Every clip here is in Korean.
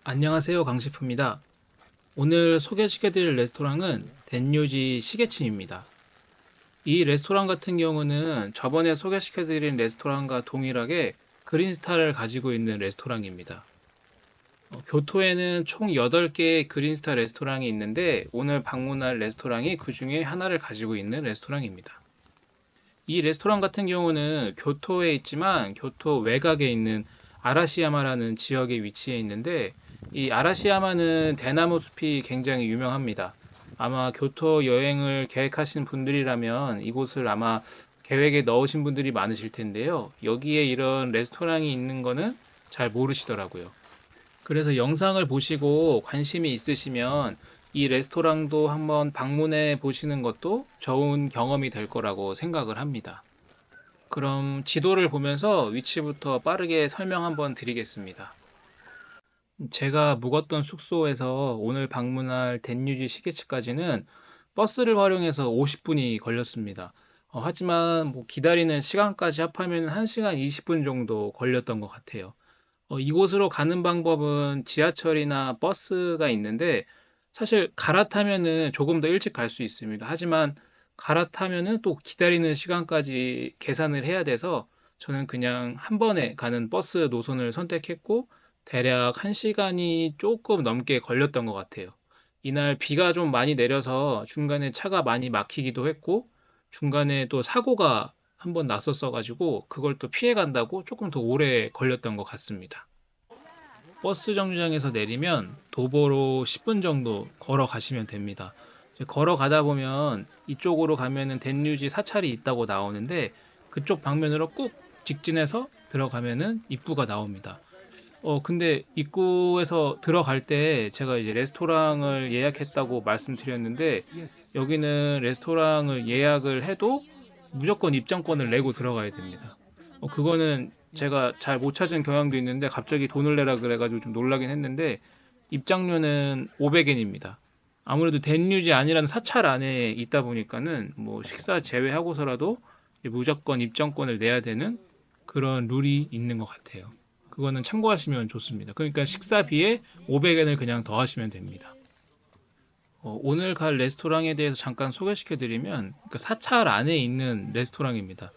안녕하세요, 강시프입니다. 오늘 소개시켜드릴 레스토랑은 덴유지 시계침입니다. 이 레스토랑 같은 경우는 저번에 소개시켜드린 레스토랑과 동일하게 그린스타를 가지고 있는 레스토랑입니다. 교토에는 총 8개의 그린스타 레스토랑이 있는데 오늘 방문할 레스토랑이 그 중에 하나를 가지고 있는 레스토랑입니다. 이 레스토랑 같은 경우는 교토에 있지만 교토 외곽에 있는 아라시야마라는 지역에 위치해 있는데 이 아라시야마는 대나무 숲이 굉장히 유명합니다. 아마 교토 여행을 계획하신 분들이라면 이곳을 아마 계획에 넣으신 분들이 많으실 텐데요. 여기에 이런 레스토랑이 있는 거는 잘 모르시더라고요. 그래서 영상을 보시고 관심이 있으시면 이 레스토랑도 한번 방문해 보시는 것도 좋은 경험이 될 거라고 생각을 합니다. 그럼 지도를 보면서 위치부터 빠르게 설명 한번 드리겠습니다. 제가 묵었던 숙소에서 오늘 방문할 덴유지 시계츠까지는 버스를 활용해서 50분이 걸렸습니다. 하지만 뭐 기다리는 시간까지 합하면 1시간 20분 정도 걸렸던 것 같아요. 이곳으로 가는 방법은 지하철이나 버스가 있는데 사실 갈아타면은 조금 더 일찍 갈 수 있습니다. 하지만 갈아타면은 또 기다리는 시간까지 계산을 해야 돼서 저는 그냥 한 번에 가는 버스 노선을 선택했고 대략 1시간이 조금 넘게 걸렸던 것 같아요. 이날 비가 좀 많이 내려서 중간에 차가 많이 막히기도 했고 중간에 또 사고가 한 번 났었어 가지고 그걸 또 피해 간다고 조금 더 오래 걸렸던 것 같습니다. 버스 정류장에서 내리면 도보로 10분 정도 걸어가시면 됩니다. 이제 걸어가다 보면 이쪽으로 가면은 덴류지 사찰이 있다고 나오는데 그쪽 방면으로 꾹 직진해서 들어가면은 입구가 나옵니다. 근데 입구에서 들어갈 때 제가 이제 레스토랑을 예약했다고 말씀드렸는데 여기는 레스토랑을 예약을 해도 무조건 입장권을 내고 들어가야 됩니다. 그거는 제가 잘 못 찾은 경향도 있는데 갑자기 돈을 내라 그래가지고 좀 놀라긴 했는데 입장료는 500엔입니다. 아무래도 덴유지 아니라는 사찰 안에 있다 보니까는 뭐 식사 제외하고서라도 무조건 입장권을 내야 되는 그런 룰이 있는 것 같아요. 그거는 참고하시면 좋습니다. 그러니까 식사비에 500엔을 그냥 더하시면 됩니다. 오늘 갈 레스토랑에 대해서 잠깐 소개시켜드리면 그 사찰 안에 있는 레스토랑입니다.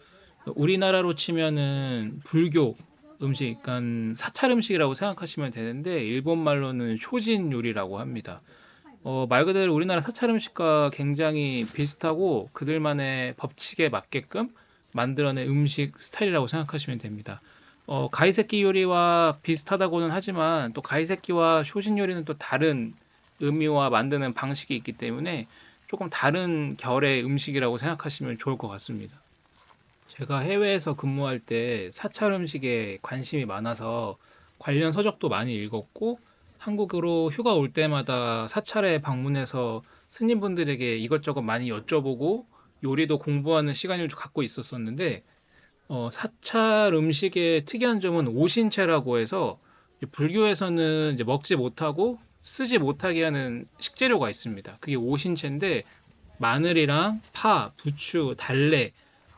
우리나라로 치면은 불교 음식, 그러니까 사찰 음식이라고 생각하시면 되는데 일본 말로는 쇼진 요리라고 합니다. 말 그대로 우리나라 사찰 음식과 굉장히 비슷하고 그들만의 법칙에 맞게끔 만들어낸 음식 스타일이라고 생각하시면 됩니다. 가이세키 요리와 비슷하다고는 하지만 또 가이세키와 쇼진 요리는 또 다른 의미와 만드는 방식이 있기 때문에 조금 다른 결의 음식이라고 생각하시면 좋을 것 같습니다. 제가 해외에서 근무할 때 사찰 음식에 관심이 많아서 관련 서적도 많이 읽었고 한국으로 휴가 올 때마다 사찰에 방문해서 스님분들에게 이것저것 많이 여쭤보고 요리도 공부하는 시간을 갖고 있었었는데 사찰 음식의 특이한 점은 오신채라고 해서 불교에서는 이제 먹지 못하고 쓰지 못하게 하는 식재료가 있습니다. 그게 오신채인데 마늘이랑 파, 부추, 달래,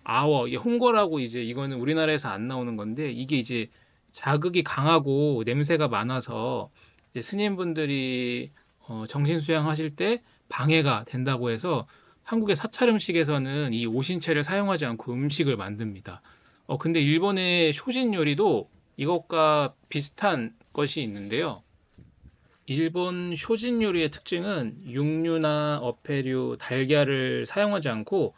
아워, 이게 홍거라고 이제 이거는 우리나라에서 안 나오는 건데 이게 이제 자극이 강하고 냄새가 많아서 이제 스님분들이 정신 수양하실 때 방해가 된다고 해서 한국의 사찰 음식에서는 이 오신채를 사용하지 않고 음식을 만듭니다. 근데 일본의 쇼진 요리도 이것과 비슷한 것이 있는데요. 일본 쇼진 요리의 특징은 육류나 어패류, 달걀을 사용하지 않고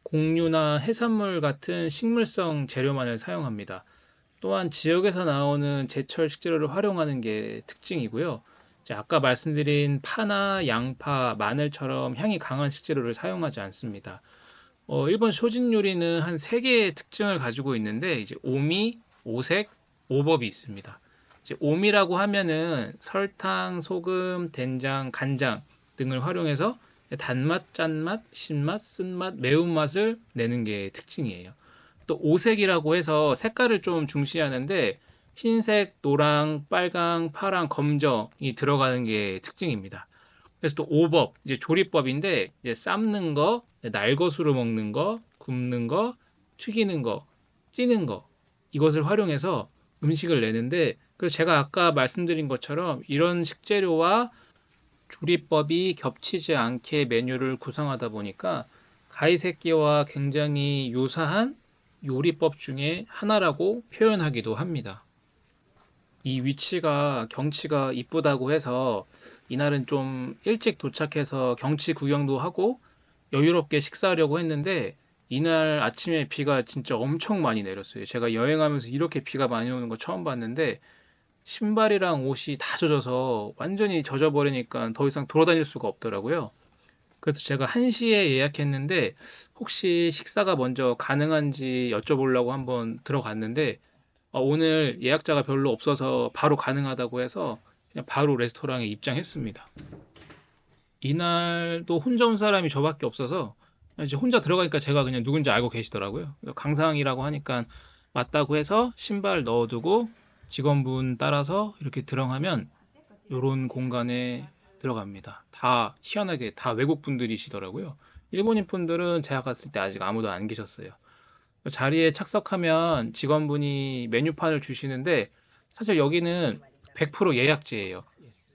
곡류나 해산물 같은 식물성 재료만을 사용합니다. 또한 지역에서 나오는 제철 식재료를 활용하는 게 특징이고요. 이제 아까 말씀드린 파나 양파, 마늘처럼 향이 강한 식재료를 사용하지 않습니다. 일본 쇼진 요리는 한 3개의 특징을 가지고 있는데 이제 오미, 오색, 오법이 있습니다. 이제 오미라고 하면은 설탕, 소금, 된장, 간장 등을 활용해서 단맛, 짠맛, 신맛, 쓴맛, 매운맛을 내는 게 특징이에요. 또 오색이라고 해서 색깔을 좀 중시하는데 흰색, 노랑, 빨강, 파랑, 검정이 들어가는 게 특징입니다. 그래서 또 오법, 이제 조리법인데 이제 삶는 거, 날것으로 먹는 거, 굽는 거, 튀기는 거, 찌는 거 이것을 활용해서 음식을 내는데 그래서 제가 아까 말씀드린 것처럼 이런 식재료와 조리법이 겹치지 않게 메뉴를 구성하다 보니까 가이세키와 굉장히 유사한 요리법 중에 하나라고 표현하기도 합니다. 이 위치가 경치가 이쁘다고 해서 이날은 좀 일찍 도착해서 경치 구경도 하고 여유롭게 식사하려고 했는데 이날 아침에 비가 진짜 엄청 많이 내렸어요. 제가 여행하면서 이렇게 비가 많이 오는 거 처음 봤는데 신발이랑 옷이 다 젖어서 완전히 젖어버리니까 더 이상 돌아다닐 수가 없더라고요. 그래서 제가 1시에 예약했는데 혹시 식사가 먼저 가능한지 여쭤보려고 한번 들어갔는데 오늘 예약자가 별로 없어서 바로 가능하다고 해서 그냥 바로 레스토랑에 입장했습니다. 이날도 혼자 온 사람이 저밖에 없어서 이제 혼자 들어가니까 제가 그냥 누군지 알고 계시더라고요. 그래서 강상이라고 하니까 맞다고 해서 신발 넣어두고 직원분 따라서 이렇게 들어가면 요런 공간에 들어갑니다. 다 희한하게 다 외국 분들이시더라고요. 일본인 분들은 제가 갔을 때 아직 아무도 안 계셨어요. 자리에 착석하면 직원분이 메뉴판을 주시는데 사실 여기는 100% 예약제예요.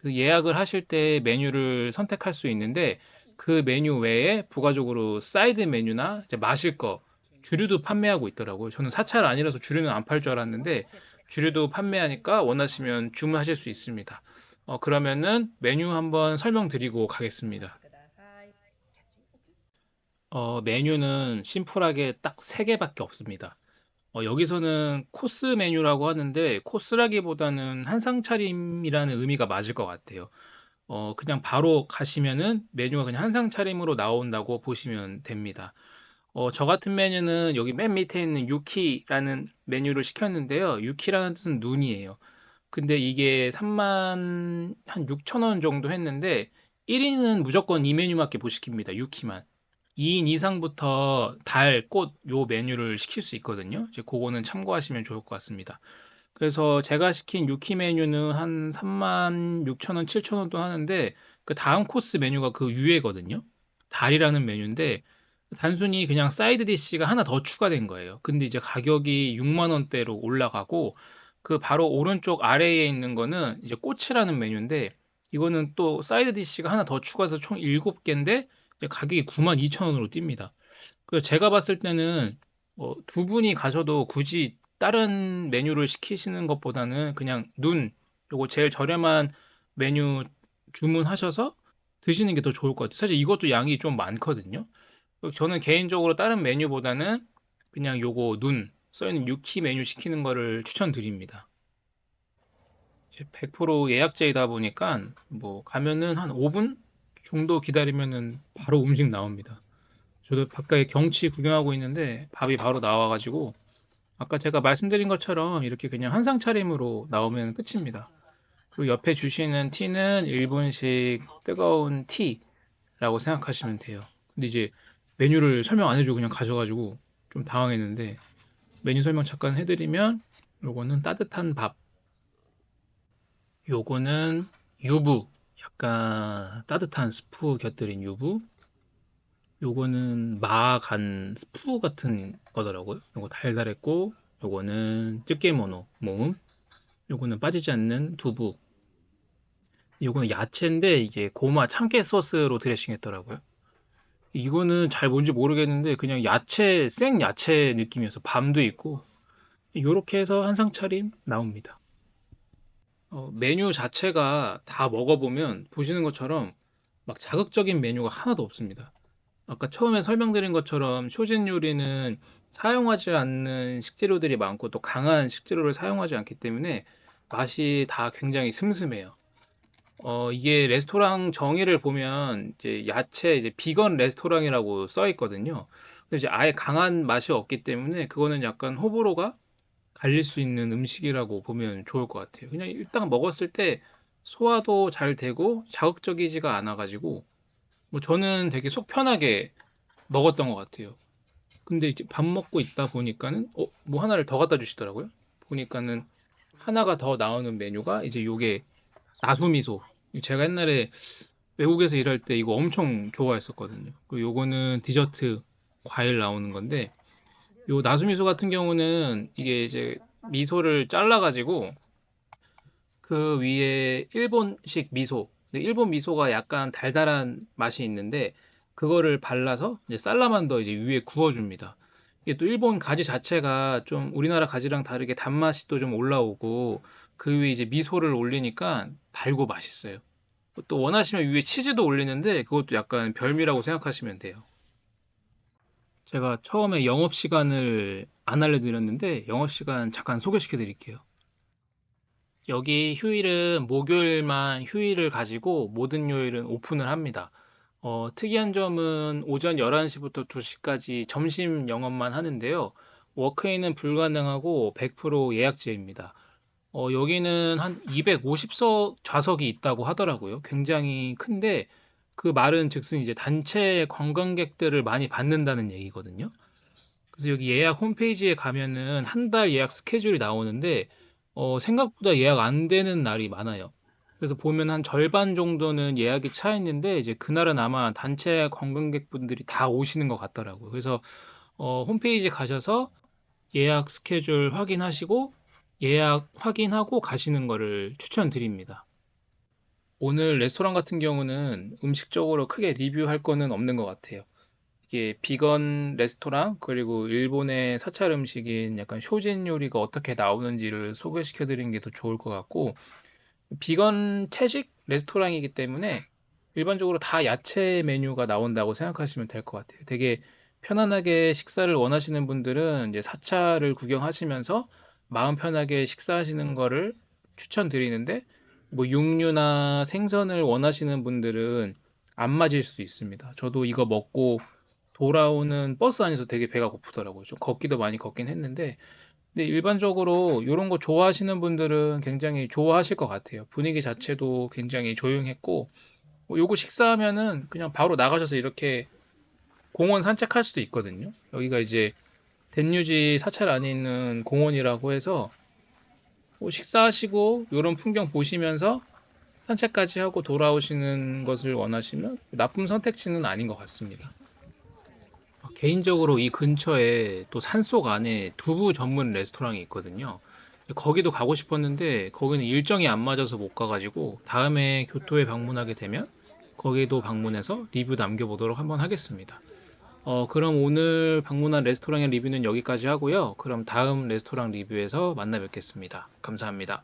그래서 예약을 하실 때 메뉴를 선택할 수 있는데 그 메뉴 외에 부가적으로 사이드 메뉴나 이제 마실 거, 주류도 판매하고 있더라고요. 저는 사찰 아니라서 주류는 안 팔 줄 알았는데 주류도 판매하니까 원하시면 주문하실 수 있습니다. 그러면은 메뉴 한번 설명드리고 가겠습니다. 메뉴는 심플하게 딱 3개밖에 없습니다. 여기서는 코스 메뉴라고 하는데 코스라기보다는 한상 차림이라는 의미가 맞을 것 같아요. 그냥 바로 가시면은 메뉴가 그냥 한상 차림으로 나온다고 보시면 됩니다. 저 같은 메뉴는 여기 맨 밑에 있는 유키라는 메뉴를 시켰는데요. 유키라는 뜻은 눈이에요. 근데 이게 3만 한 6천 원 정도 했는데 1인은 무조건 이 메뉴밖에 못 시킵니다. 유키만. 2인 이상부터 달, 꽃 요 메뉴를 시킬 수 있거든요. 이제 그거는 참고하시면 좋을 것 같습니다. 그래서 제가 시킨 유키 메뉴는 한 3만 6천 원, 7천 원도 하는데 그 다음 코스 메뉴가 그 위에거든요. 달이라는 메뉴인데 단순히 그냥 사이드 디시가 하나 더 추가된 거예요. 근데 이제 가격이 6만 원대로 올라가고 그 바로 오른쪽 아래에 있는 거는 이제 꼬치라는 메뉴인데 이거는 또 사이드 디시가 하나 더 추가해서 총 7개인데 가격이 9만 2천 원으로 뜁니다. 그래서 제가 봤을 때는 두 분이 가셔도 굳이 다른 메뉴를 시키시는 것보다는 그냥 요거 제일 저렴한 메뉴 주문하셔서 드시는 게 더 좋을 것 같아요. 사실 이것도 양이 좀 많거든요. 저는 개인적으로 다른 메뉴보다는 그냥 요거 써있는 유키 메뉴 시키는 거를 추천드립니다. 100% 예약제이다 보니까 뭐 가면은 한 5분 정도 기다리면은 바로 음식 나옵니다. 저도 바깥에 경치 구경하고 있는데 밥이 바로 나와가지고 아까 제가 말씀드린 것처럼 이렇게 그냥 한상 차림으로 나오면 끝입니다. 그리고 옆에 주시는 티는 일본식 뜨거운 티라고 생각하시면 돼요. 근데 이제 메뉴를 설명 안 해주고 그냥 가져가지고 좀 당황했는데 메뉴 설명 잠깐 해드리면 요거는 따뜻한 밥, 요거는 유부, 약간 따뜻한 스프 곁들인 유부, 요거는 마간 스프 같은 거더라고요. 요거 달달했고, 요거는 쯔케모노, 모음, 요거는 빠지지 않는 두부, 요거는 야채인데 이게 고마 참깨 소스로 드레싱 했더라고요. 이거는 잘 뭔지 모르겠는데 그냥 야채, 생 야채 느낌이어서 밤도 있고, 요렇게 해서 한상 차림 나옵니다. 메뉴 자체가 다 먹어보면 보시는 것처럼 막 자극적인 메뉴가 하나도 없습니다. 아까 처음에 설명드린 것처럼 쇼진 요리는 사용하지 않는 식재료들이 많고 또 강한 식재료를 사용하지 않기 때문에 맛이 다 굉장히 슴슴해요. 이게 레스토랑 정의를 보면 이제 야채 이제 비건 레스토랑이라고 써 있거든요. 근데 이제 아예 강한 맛이 없기 때문에 그거는 약간 호불호가 갈릴 수 있는 음식이라고 보면 좋을 것 같아요. 그냥 일단 먹었을 때 소화도 잘 되고 자극적이지가 않아가지고 뭐 저는 되게 속 편하게 먹었던 것 같아요. 근데 이제 밥 먹고 있다 보니까는 뭐 하나를 더 갖다 주시더라고요. 보니까는 하나가 더 나오는 메뉴가 이제 요게 나수미소. 제가 옛날에 외국에서 일할 때 이거 엄청 좋아했었거든요. 그리고 요거는 디저트 과일 나오는 건데 요 나수미소 같은 경우는 이게 이제 미소를 잘라가지고 그 위에 일본식 미소. 근데 일본 미소가 약간 달달한 맛이 있는데 그거를 발라서 이제 살라만더 이제 위에 구워줍니다. 이게 또 일본 가지 자체가 좀 우리나라 가지랑 다르게 단맛이 또 좀 올라오고 그 위에 이제 미소를 올리니까 달고 맛있어요. 또 원하시면 위에 치즈도 올리는데 그것도 약간 별미라고 생각하시면 돼요. 제가 처음에 영업 시간을 안 알려드렸는데 영업 시간 잠깐 소개시켜 드릴게요. 여기 휴일은 목요일만 휴일을 가지고 모든 요일은 오픈을 합니다. 특이한 점은 오전 11시부터 2시까지 점심 영업만 하는데요. 워크인은 불가능하고 100% 예약제입니다. 여기는 한 250석 좌석이 있다고 하더라고요. 굉장히 큰데 그 말은 즉슨 이제 단체 관광객들을 많이 받는다는 얘기거든요. 그래서 여기 예약 홈페이지에 가면은 한 달 예약 스케줄이 나오는데 생각보다 예약 안 되는 날이 많아요. 그래서 보면 한 절반 정도는 예약이 차 있는데 이제 그날은 아마 단체 관광객분들이 다 오시는 것 같더라고요. 그래서 홈페이지 가셔서 예약 스케줄 확인하시고 예약 확인하고 가시는 거를 추천드립니다. 오늘 레스토랑 같은 경우는 음식적으로 크게 리뷰할 거는 없는 것 같아요. 이게 비건 레스토랑 그리고 일본의 사찰 음식인 약간 쇼진 요리가 어떻게 나오는지를 소개시켜 드리는 게 더 좋을 것 같고 비건 채식 레스토랑이기 때문에 일반적으로 다 야채 메뉴가 나온다고 생각하시면 될 것 같아요. 되게 편안하게 식사를 원하시는 분들은 이제 사찰을 구경하시면서 마음 편하게 식사하시는 거를 추천드리는데 뭐 육류나 생선을 원하시는 분들은 안 맞을 수 있습니다. 저도 이거 먹고 돌아오는 버스 안에서 되게 배가 고프더라고요. 좀 걷기도 많이 걷긴 했는데 근데 일반적으로 이런 거 좋아하시는 분들은 굉장히 좋아하실 것 같아요. 분위기 자체도 굉장히 조용했고 요거 식사하면은 그냥 바로 나가셔서 이렇게 공원 산책할 수도 있거든요. 여기가 이제 덴유지 사찰 안에 있는 공원이라고 해서 뭐 식사하시고 이런 풍경 보시면서 산책까지 하고 돌아오시는 것을 원하시면 나쁜 선택지는 아닌 것 같습니다. 개인적으로 이 근처에 또 산속 안에 두부 전문 레스토랑이 있거든요. 거기도 가고 싶었는데 거기는 일정이 안 맞아서 못 가가지고 다음에 교토에 방문하게 되면 거기도 방문해서 리뷰 남겨보도록 한번 하겠습니다. 그럼 오늘 방문한 레스토랑의 리뷰는 여기까지 하고요. 그럼 다음 레스토랑 리뷰에서 만나 뵙겠습니다. 감사합니다.